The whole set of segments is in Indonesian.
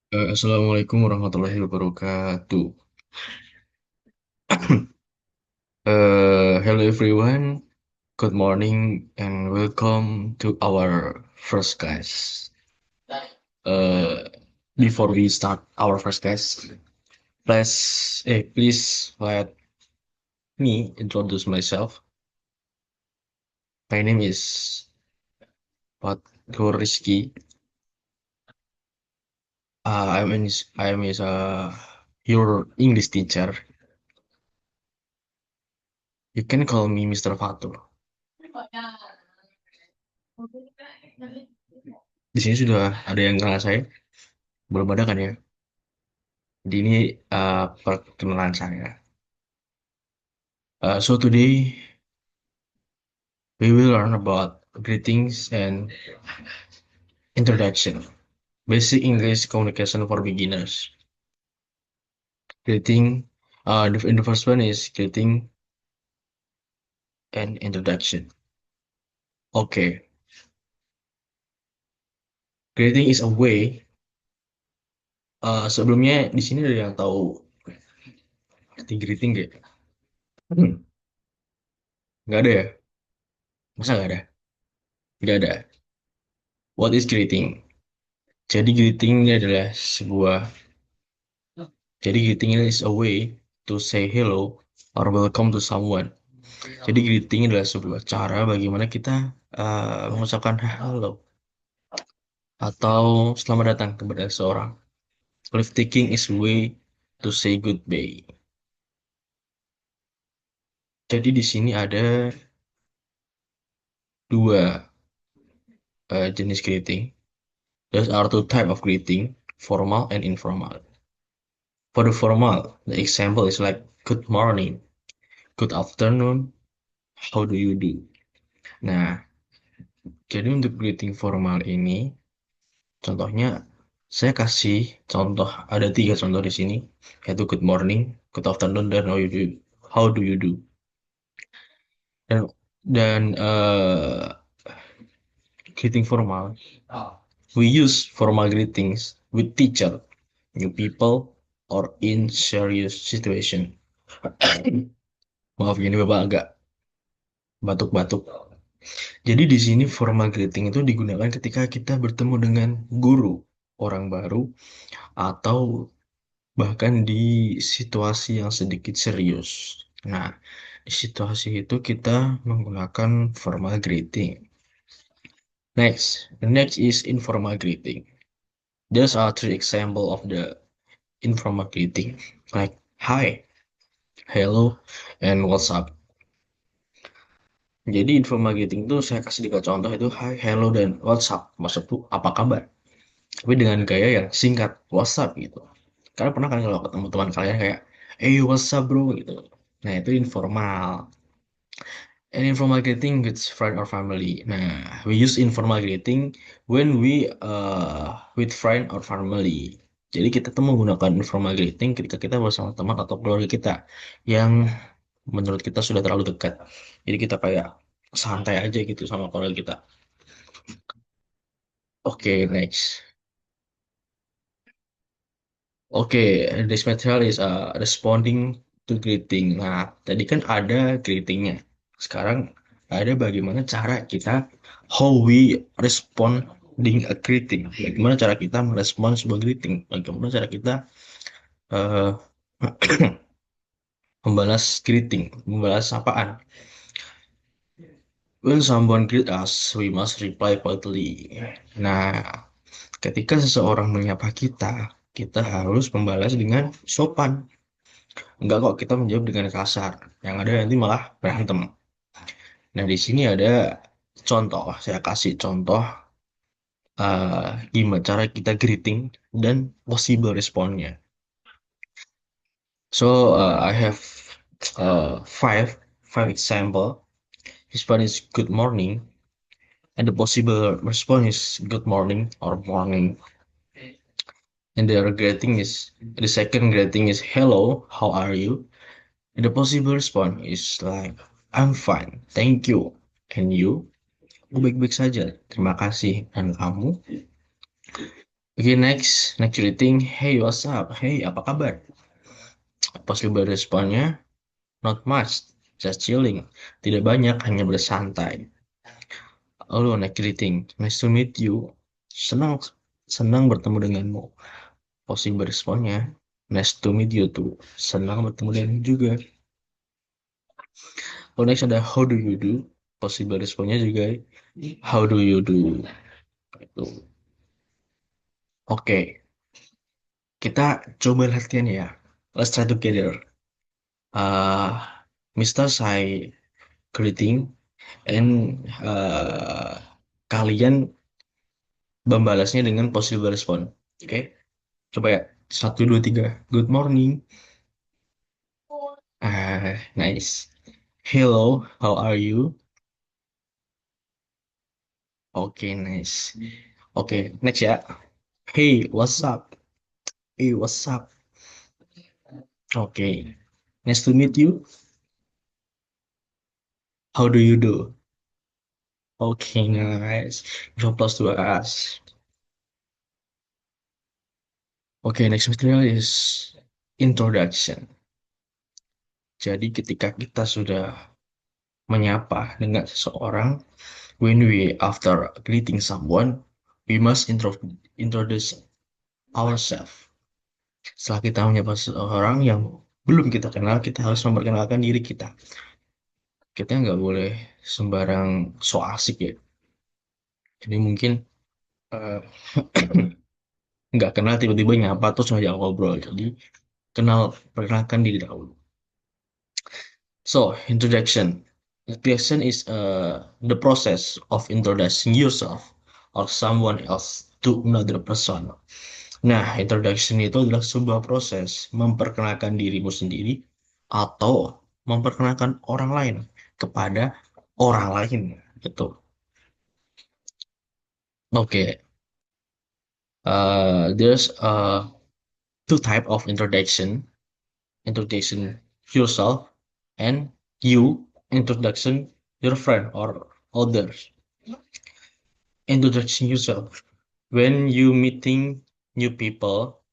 Assalamualaikum warahmatullahi wabarakatuh. Hello everyone, good morning and welcome to our first class. Uh, Before we start our first class, please let me introduce myself. My name is Fathur Rizky. I'm your English teacher. You can call me Mr. Fatur. Di sini sudah ada yang kenal saya? Belum ada kan ya? Jadi ini perkenalan saya. So today we will learn about greetings and introduction. Basic English communication for beginners. Greeting. In the first one is greeting and introduction. Okay. Greeting is a way. Sebelumnya di sini ada yang tahu arti greeting gak? Hmm, nggak ada ya? Masa nggak ada? Nggak ada. What is greeting? Jadi greeting ini adalah jadi greeting is a way to say hello or welcome to someone. Jadi greeting adalah sebuah cara bagaimana kita mengucapkan halo atau selamat datang kepada seseorang. Leave taking is a way to say goodbye. Jadi di sini ada dua jenis greeting. There are two type of greeting, formal and informal. For the formal, the example is like good morning, good afternoon, how do you do? Nah, jadi untuk greeting formal ini, contohnya saya kasih contoh, ada tiga contoh di sini, yaitu good morning, good afternoon, dan how you do. How do you do? Dan greeting formal, we use formal greetings with teacher, new people, or in serious situation. Maaf ini bapak agak batuk-batuk. Jadi di sini formal greeting itu digunakan ketika kita bertemu dengan guru, orang baru, atau bahkan di situasi yang sedikit serius. Nah, di situasi itu kita menggunakan formal greeting. The next is informal greeting. There's are three example of the informal greeting, like hi, hello, and what's up. Jadi informal greeting itu saya kasih tiga contoh itu hi, hello, dan what's up. Maksudku apa kabar? Tapi dengan gaya yang singkat, what's up gitu. Karena pernah kan kalau ketemu teman kalian kayak, hey what's up bro gitu. Nah itu informal. And informal greeting with friend or family. Nah, we use informal greeting when we with friend or family. Jadi kita tuh menggunakan informal greeting ketika kita bersama teman atau keluarga kita yang menurut kita sudah terlalu dekat. Jadi kita kayak santai aja gitu sama keluarga kita. Oke, next. Oke, this material is responding to greeting. Nah, tadi kan ada greetingnya. Sekarang ada bagaimana cara kita, how we responding a greeting. Bagaimana cara kita merespon sebuah greeting. Bagaimana cara kita eh, membalas greeting, membalas sapaan. When someone greet us, we must reply politely. Nah, ketika seseorang menyapa kita, kita harus membalas dengan sopan. Enggak kok kita menjawab dengan kasar. Yang ada nanti malah berantem. Nah, di sini ada contoh. Saya kasih contoh gimana cara kita greeting dan possible responnya. So, I have five example. This one is good morning, and the possible response is good morning or morning. And the second greeting is hello, how are you? And the possible response is like I'm fine, thank you. And you? Aku baik-baik saja. Terima kasih. Dan kamu? Oke, next greeting. Hey, what's up? Hey, apa kabar? Possible responnya, not much, just chilling. Tidak banyak, hanya bersantai. Halo, next greeting. Nice to meet you. Senang, senang bertemu denganmu. Possible responnya, nice to meet you too. Senang bertemu denganmu juga. Oh, next ada how do you do? Possible responnya juga how do you do? Itu. Oke, kita coba latihan ya. Let's try together. Mister, saya greeting and kalian membalasnya dengan possible respon. Oke, coba ya. Satu, dua, tiga. Good morning. Nice. Hello, how are you? Oke, nice. Oke, next ya. Hey, what's up? Hey, what's up? Oke, nice to meet you. How do you do? Oke, nice. So plus to us. Oke, next material is introduction. Jadi ketika kita sudah menyapa dengan seseorang, when we after greeting someone, we must introduce ourselves. Setelah kita menyapa seseorang yang belum kita kenal, kita harus memperkenalkan diri kita. Kita nggak boleh sembarang so asik ya. Jadi mungkin eh, nggak kenal tiba-tiba nyapa terus ngajak ngobrol. Jadi kenal, perkenalkan diri dahulu. So, introduction. Introduction is the process of introducing yourself or someone else to another person. Nah, introduction itu adalah sebuah proses memperkenalkan dirimu sendiri atau memperkenalkan orang lain kepada orang lain. Gitu. Oke, there's two type of introduction. Introduction yourself and you introduction your friend or others. Introducing yourself when you meeting new people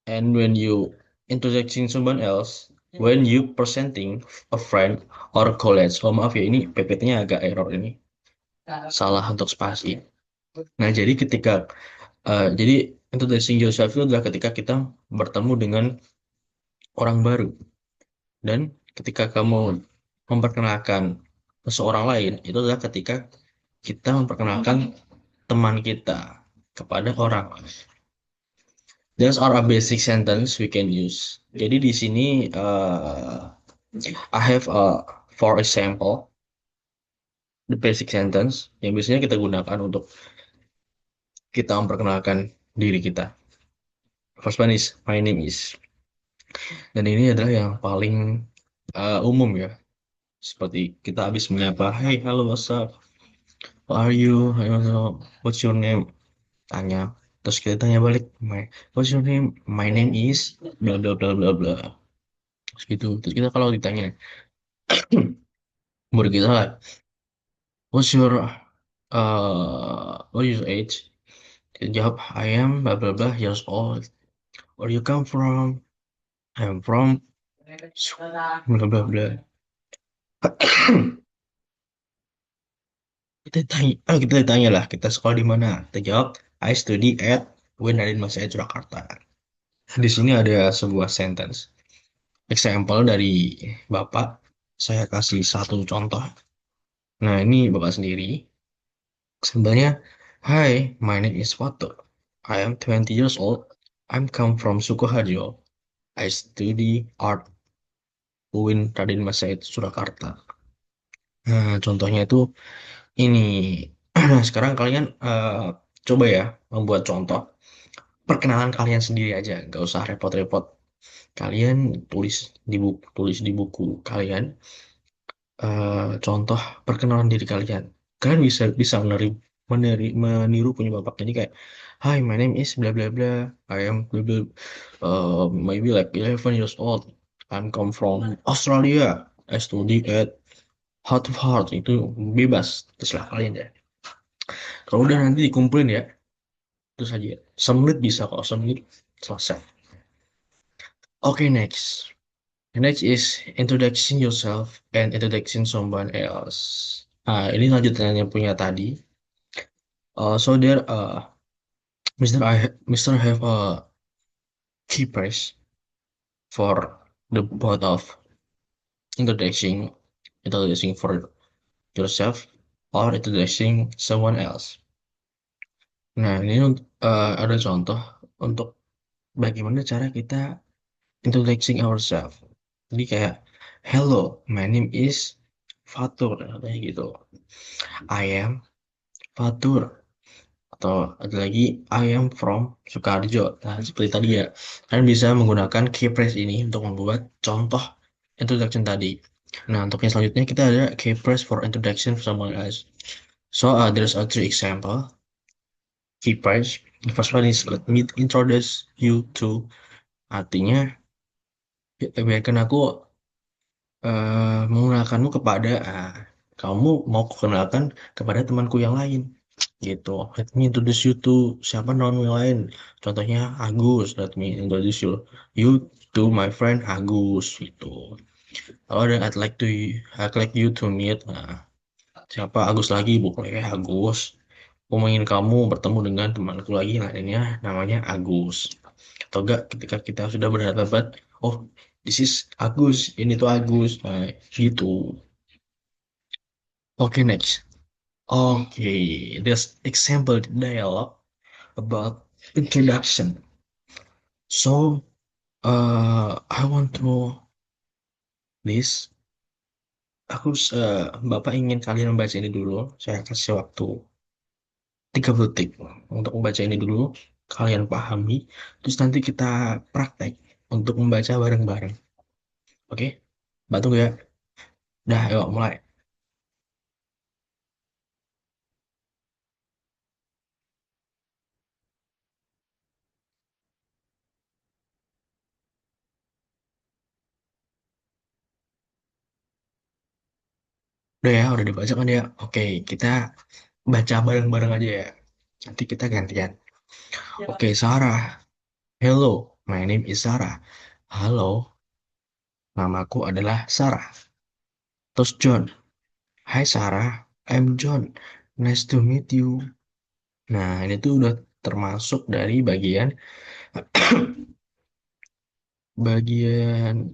and when you introducing someone else when you presenting a friend or a colleague. Oh maaf ya, ini PPT-nya agak error ini, salah untuk spasi. Nah jadi jadi introducing yourself itu adalah ketika kita bertemu dengan orang baru, dan ketika kamu memperkenalkan seseorang lain itu adalah ketika kita memperkenalkan teman kita kepada orang. Those are a basic sentence we can use. Jadi di sini I have for example the basic sentence yang biasanya kita gunakan untuk kita memperkenalkan diri kita. First one is my name is. Dan ini adalah yang paling umum ya. Seperti kita habis menyapa, hey, hello, what's up? How are you? What's your name? Tanya. Terus kita tanya balik, what's your name? My name is bla bla bla bla bla. Terus gitu. Terus kita kalau ditanya umur kita lah, what's your what is your age? Kita jawab, I am bla bla bla years old. Where you come from? I'm from bla bla bla. Kita ditanya lah, kita sekolah di mana? Kita jawab, I study at UIN Raden Masaya Surakarta. Di sini ada sebuah sentence. Example dari Bapak, saya kasih satu contoh. Nah, ini Bapak sendiri. Sebenarnya, Hi, my name is Wato. I am 20 years old. I'm come from Sukoharjo. I study art UIN Raden Mas Said Surakarta. Nah, contohnya itu ini. Nah, sekarang kalian coba ya membuat contoh perkenalan kalian sendiri aja, nggak usah repot-repot. Kalian tulis di buku kalian contoh perkenalan diri kalian. Kalian bisa bisa meniru punya bapak. Jadi kayak, Hi, my name is bla bla bla. I am bla bla, maybe like 11 years old. I'm come from Australia. I study at Harvard. Itu bebas, terserah kalian ya. Kalau udah nanti dikumpulin ya, Itu saja. Semenit bisa kok, semenit selesai. Oke, next. Next is introducing yourself and introducing someone else. Ini lanjutan yang punya tadi. So there, Mr. have a key price for the both of introducing, introducing for yourself or introducing someone else. Nah, ini ada contoh untuk bagaimana cara kita introducing ourselves. Jadi kayak, hello, my name is Fatur, kayak gitu. I am Fatur. Atau ada lagi, I am from Sukarjo. Nah, seperti tadi ya, kalian bisa menggunakan key phrase ini untuk membuat contoh introduction tadi. Nah, untuk yang selanjutnya kita ada key phrase for introduction for someone else. So, there's a three example key phrase. The first one is let me introduce you to. Artinya, biarkan aku mengenalkanmu kepada kamu mau kukenalkan kepada temanku yang lain gitu. Let me introduce you to siapa nama yang lain. Contohnya Agus. Let me introduce you to my friend Agus gitu. Kalau ada I'd like you to meet siapa Agus lagi bukan ya Agus. Aku ingin kamu bertemu dengan temanku lagi lainnya namanya Agus. Atau enggak ketika kita sudah berhadapan, oh this is Agus, ini tuh Agus, nah, gitu. Okay, next. Okay, this example dialogue about introduction. So, I want to this. Bapak ingin kalian membaca ini dulu. Saya kasih waktu 30 detik untuk membaca ini dulu. Kalian pahami. Terus nanti kita praktek untuk membaca bareng-bareng. Oke? Bantu ya? Dah, yuk mulai. Udah ya, udah dibaca kan ya? Oke, kita baca bareng-bareng aja ya. Nanti kita gantian. Oke, Sarah. Hello, my name is Sarah. Halo, namaku adalah Sarah. Terus John. Hai Sarah, I'm John. Nice to meet you. Nah, ini tuh udah termasuk dari bagian bagian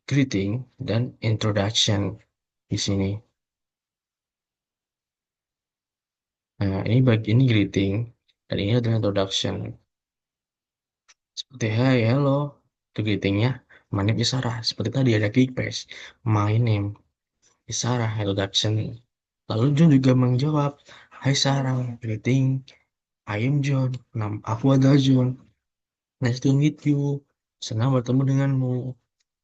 greeting dan introduction di sini. Nah, ini greeting dan ini adalah introduction. Seperti hai, hello. Itu greetingnya. My name is Sarah. Seperti tadi ada key phrase. My name is Sarah. Introduction. Lalu John juga menjawab. Hai Sarah, greeting. I am John. Aku adalah John. Nice to meet you. Senang bertemu denganmu.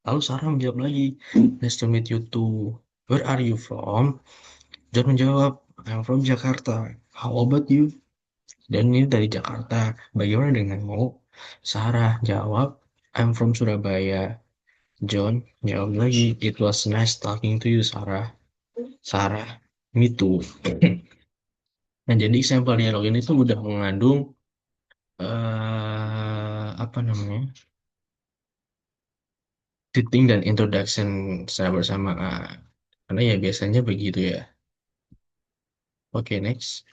Lalu Sarah menjawab lagi. Nice to meet you too. Where are you from? John menjawab. I'm from Jakarta. How about you? Dan ini dari Jakarta. Bagaimana denganmu? Sarah jawab. I'm from Surabaya. John jawab lagi. It was nice talking to you, Sarah. Sarah, me too. Nah, jadi sampel dialog ini tuh udah mengandung apa namanya? Greeting dan introduction secara bersamaan. Karena ya biasanya begitu ya. Oke, next.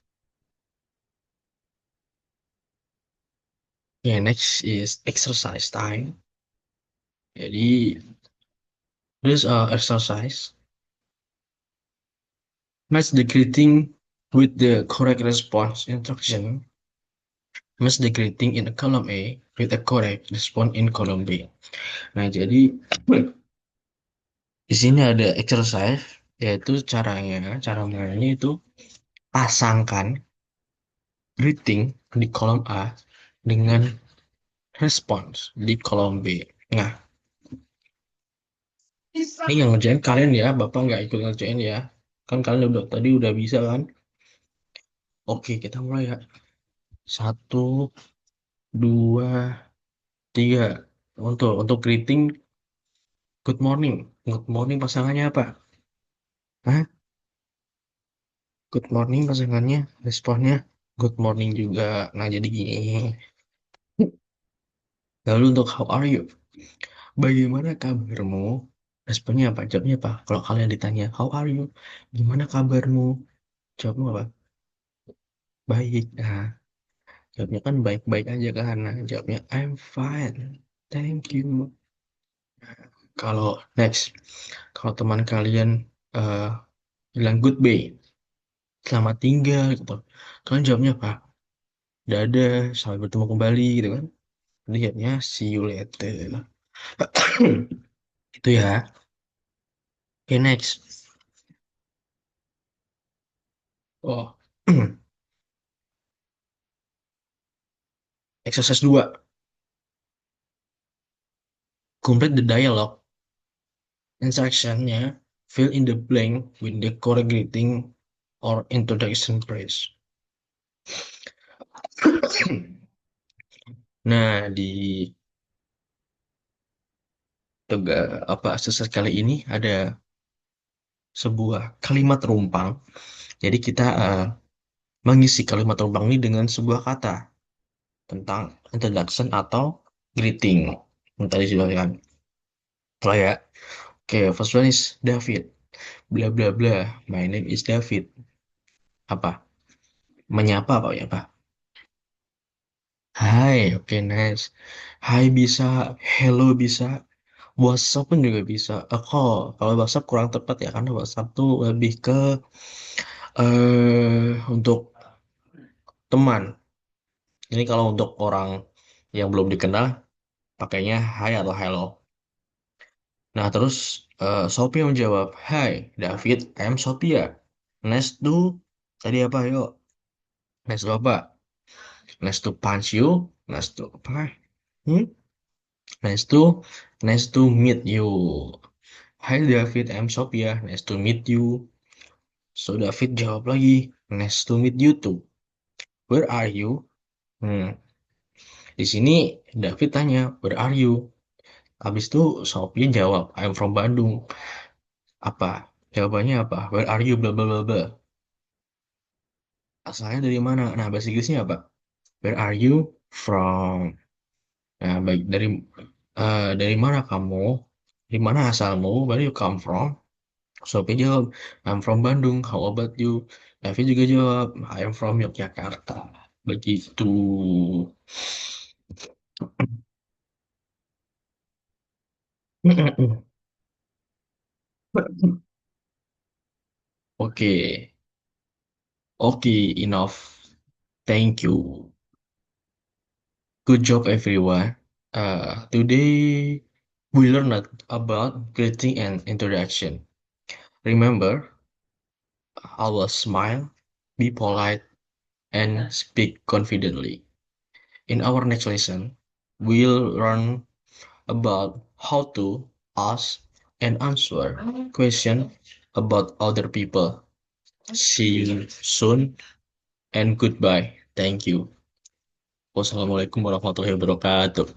Ya, next is exercise time. Jadi, this exercise. Match the greeting with the correct response instruction. Match the greeting in column A with the correct response in column B. Nah, jadi di sini ada exercise, yaitu cara mainnya itu pasangkan greeting di kolom A dengan respons di kolom B. Nah, ini yang ngerjain kalian ya, Bapak nggak ikut ngerjain ya. Kan kalian udah tadi udah bisa kan? Oke, kita mulai ya. Satu, dua, tiga. Untuk greeting, good morning. Good morning pasangannya apa? Hah? Good morning pasangannya, responnya. good morning juga. Nah, jadi gini. Lalu untuk how are you? Bagaimana kabarmu? Responnya apa? Jawabnya apa? Kalau kalian ditanya, how are you? Gimana kabarmu? Jawabmu apa? Baik. Nah, jawabnya kan baik-baik aja kan. Nah, jawabnya I'm fine. Thank you. Kalau next, kalau teman kalian eh, bilang goodbye, selamat tinggal gitu. Kalian jawabnya apa? Dadah, sampai bertemu kembali gitu kan. Lihatnya see you later. Itu ya. Oke, next. Oh. Exercise 2. Complete the dialogue. Instructionnya, fill in the blank with the correct greeting or introduction phrase. Nah, di apa exercise kali ini ada sebuah kalimat rumpang. Jadi kita mengisi kalimat rumpang ini dengan sebuah kata tentang introduction atau greeting. Yang tadi sudah kan. Oh ya. Oke, first one is David. Bla bla bla. My name is David. Apa? Menyapa apa ya, Pak? Hai, oke nice. Hai bisa, hello bisa, WhatsApp pun juga bisa. Call, kalau WhatsApp kurang tepat ya karena WhatsApp tuh lebih ke untuk teman. Ini kalau untuk orang yang belum dikenal pakainya hai atau hello. Nah terus Sophia menjawab, Hai David, I'm Sophia. Nice to tadi apa yuk? Nice to apa? Nice to punch you. Nice to apa? Hmm? Nice to nice to meet you. Hai David, I'm Sophia. Nice to meet you. So David jawab lagi, nice to meet you too. Where are you? Hmm. Di sini David tanya, where are you? Habis itu Sophia jawab, I'm from Bandung. Apa? Jawabannya apa? Where are you? Bla bla bla bla. Asalnya dari mana? Nah, bahasa Inggrisnya apa? Where are you from? Nah, baik dari mana kamu? Dari mana asalmu? Where you come from? Sophie jawab, I'm from Bandung. How about you? David juga jawab, I'm from Yogyakarta. Begitu. Oke, oke, enough. Thank you. Good job, everyone. Today we learned about greeting and introduction. Remember, always smile, be polite, and speak confidently. In our next lesson, we'll learn about how to ask and answer questions about other people. See you soon and goodbye. Thank you. Wassalamualaikum warahmatullahi wabarakatuh.